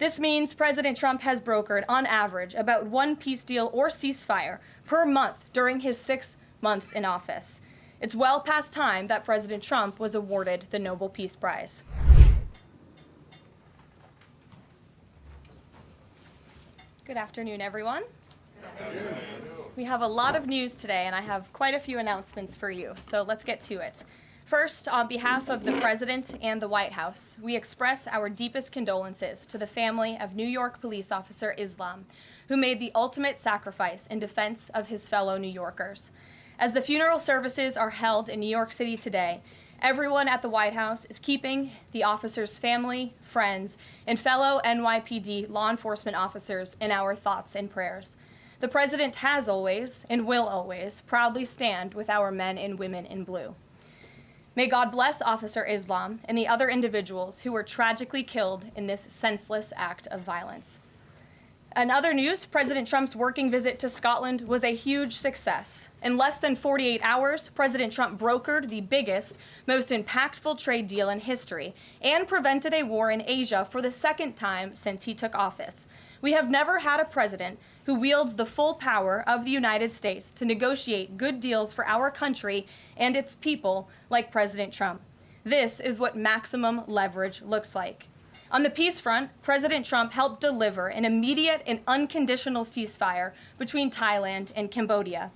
This means President Trump has brokered, on average, about one peace deal or ceasefire per month during his 6 months in office. It's well past time that President Trump was awarded the Nobel Peace Prize. Good afternoon, everyone. Good afternoon. We have a lot of news today, and I have quite a few announcements for you, so let's get to it. First, on behalf of the President and the White House, we express our deepest condolences to the family of New York police officer Islam, who made the ultimate sacrifice in defense of his fellow New Yorkers. As the funeral services are held in New York City today, everyone at the White House is keeping the officer's family, friends, and fellow NYPD law enforcement officers in our thoughts and prayers. The President has always, and will always, proudly stand with our men and women in blue. May God bless Officer Islam and the other individuals who were tragically killed in this senseless act of violence. In other news, President Trump's working visit to Scotland was a huge success. In less than 48 hours, President Trump brokered the biggest, most impactful trade deal in history and prevented a war in Asia for the second time since he took office. We have never had a president who wields the full power of the United States to negotiate good deals for our country and its people like President Trump. This is what maximum leverage looks like. On the peace front, President Trump helped deliver an immediate and unconditional ceasefire between Thailand and Cambodia.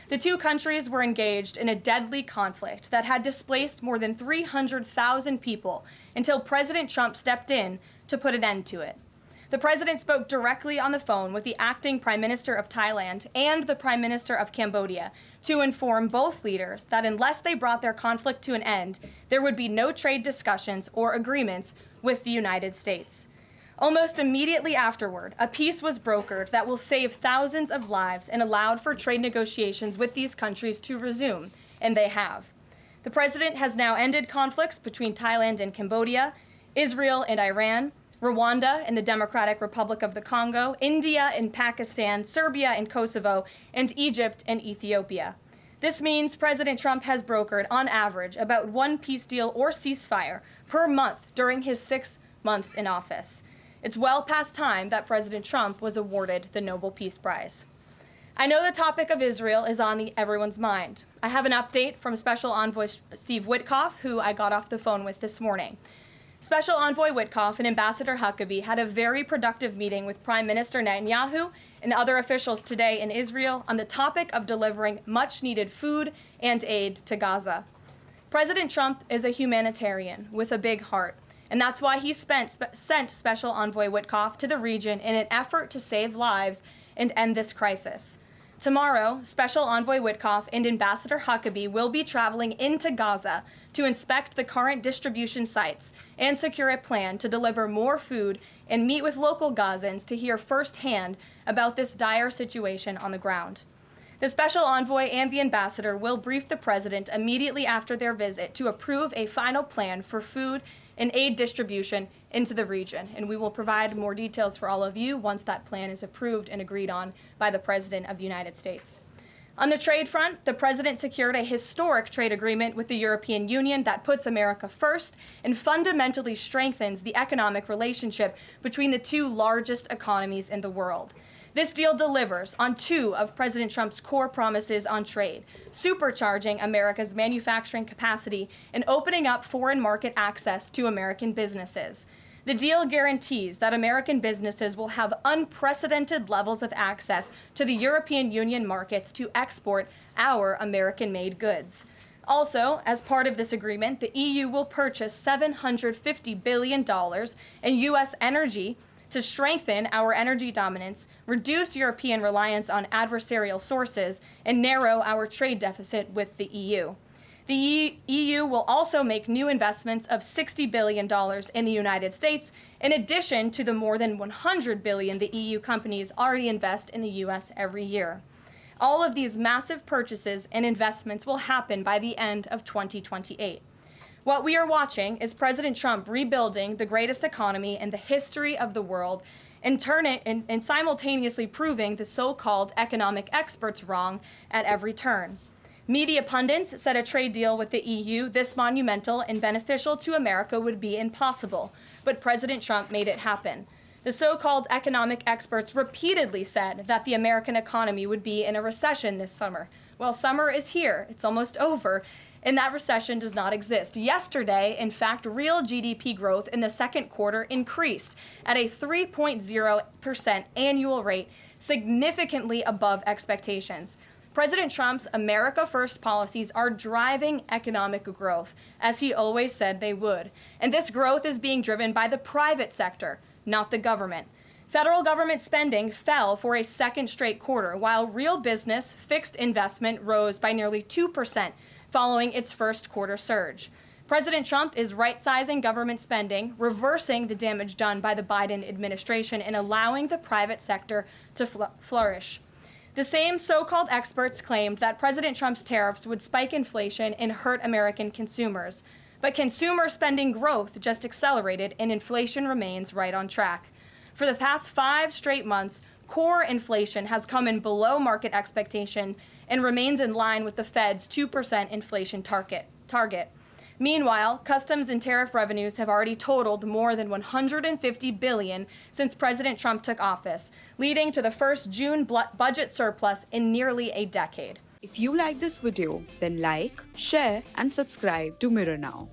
The two countries were engaged in a deadly conflict that had displaced more than 300,000 people until President Trump stepped in to put an end to it. The president spoke directly on the phone with the acting Prime Minister of Thailand and the Prime Minister of Cambodia to inform both leaders that unless they brought their conflict to an end, there would be no trade discussions or agreements with the United States. Almost immediately afterward, a peace was brokered that will save thousands of lives and allowed for trade negotiations with these countries to resume, and they have. The president has now ended conflicts between Thailand and Cambodia, Israel and Iran, Rwanda and the Democratic Republic of the Congo, India and Pakistan, Serbia and Kosovo, and Egypt and Ethiopia. This means President Trump has brokered, on average, about one peace deal or ceasefire per month during his 6 months in office. It's well past time that President Trump was awarded the Nobel Peace Prize. I know the topic of Israel is on everyone's mind. I have an update from Special Envoy Steve Witkoff, who I got off the phone with this morning. Special Envoy Witkoff and Ambassador Huckabee had a very productive meeting with Prime Minister Netanyahu and other officials today in Israel on the topic of delivering much-needed food and aid to Gaza. President Trump is a humanitarian with a big heart, and that's why he sent Special Envoy Witkoff to the region in an effort to save lives and end this crisis. Tomorrow, Special Envoy Witkoff and Ambassador Huckabee will be traveling into Gaza to inspect the current distribution sites and secure a plan to deliver more food and meet with local Gazans to hear firsthand about this dire situation on the ground. The Special Envoy and the Ambassador will brief the President immediately after their visit to approve a final plan for food and aid distribution into the region, and we will provide more details for all of you once that plan is approved and agreed on by the President of the United States. On the trade front, the President secured a historic trade agreement with the European Union that puts America first and fundamentally strengthens the economic relationship between the two largest economies in the world. This deal delivers on two of President Trump's core promises on trade, supercharging America's manufacturing capacity and opening up foreign market access to American businesses. The deal guarantees that American businesses will have unprecedented levels of access to the European Union markets to export our American-made goods. Also, as part of this agreement, the EU will purchase $750 billion in U.S. energy to strengthen our energy dominance, reduce European reliance on adversarial sources, and narrow our trade deficit with the EU. The EU will also make new investments of $60 billion in the United States, in addition to the more than $100 billion the EU companies already invest in the U.S. every year. All of these massive purchases and investments will happen by the end of 2028. What we are watching is President Trump rebuilding the greatest economy in the history of the world and simultaneously proving the so-called economic experts wrong at every turn. Media pundits said a trade deal with the EU this monumental and beneficial to America would be impossible, but President Trump made it happen. The so-called economic experts repeatedly said that the American economy would be in a recession this summer. Well, summer is here. It's almost over. And that recession does not exist. Yesterday, in fact, real GDP growth in the second quarter increased at a 3.0% annual rate, significantly above expectations. President Trump's America First policies are driving economic growth, as he always said they would. And this growth is being driven by the private sector, not the government. Federal government spending fell for a second straight quarter, while real business fixed investment rose by nearly 2% following its first quarter surge. President Trump is right-sizing government spending, reversing the damage done by the Biden administration, and allowing the private sector to flourish. The same so-called experts claimed that President Trump's tariffs would spike inflation and hurt American consumers. But consumer spending growth just accelerated, and inflation remains right on track. For the past 5 straight months, core inflation has come in below market expectation and remains in line with the Fed's 2% inflation target. Meanwhile, customs and tariff revenues have already totaled more than $150 billion since President Trump took office, leading to the first June budget surplus in nearly a decade. If you like this video, then like, share, and subscribe to Mirror Now.